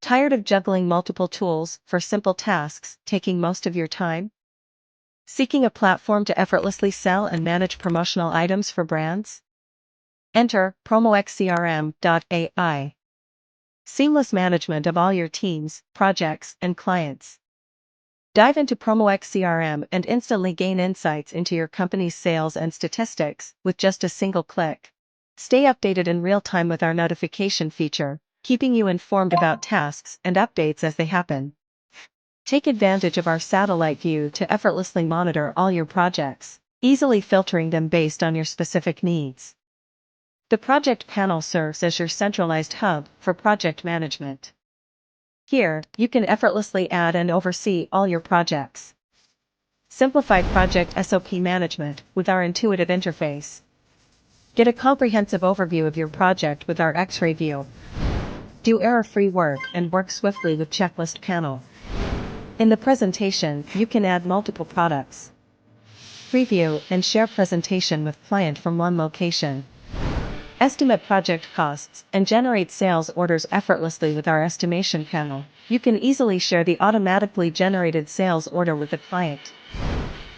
Tired of juggling multiple tools for simple tasks taking most of your time? Seeking a platform to effortlessly sell and manage promotional items for brands? Enter Promo X CRM.ai. Seamless management of all your teams, projects, and clients. Dive into Promo X CRM and instantly gain insights into your company's sales and statistics with just a single click. Stay updated in real time with our notification feature, keeping you informed about tasks and updates as they happen. Take advantage of our satellite view to effortlessly monitor all your projects, easily filtering them based on your specific needs. The project panel serves as your centralized hub for project management. Here, you can effortlessly add and oversee all your projects. Simplified project SOP management with our intuitive interface. Get a comprehensive overview of your project with our X-ray view. Do error-free work and work swiftly with checklist panel. In the presentation, you can add multiple products. Preview and share presentation with client from one location. Estimate project costs and generate sales orders effortlessly with our estimation panel. You can easily share the automatically generated sales order with the client.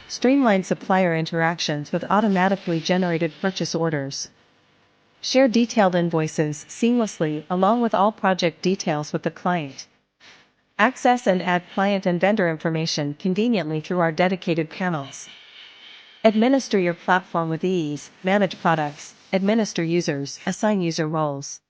Streamline supplier interactions with automatically generated purchase orders. Share detailed invoices seamlessly along with all project details with the client. Access and add client and vendor information conveniently through our dedicated panels. Administer your platform with ease, manage products, administer users, assign user roles.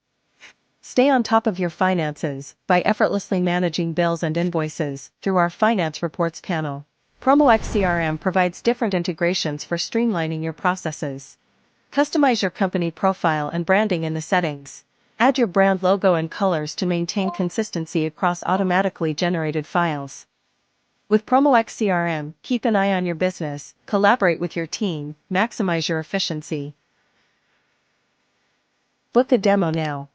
Stay on top of your finances by effortlessly managing bills and invoices through our Finance Reports panel. Promo X CRM provides different integrations for streamlining your processes. Customize your company profile and branding in the settings. Add your brand logo and colors to maintain consistency across automatically generated files. With Promo X CRM, keep an eye on your business, collaborate with your team, maximize your efficiency. Book a demo now.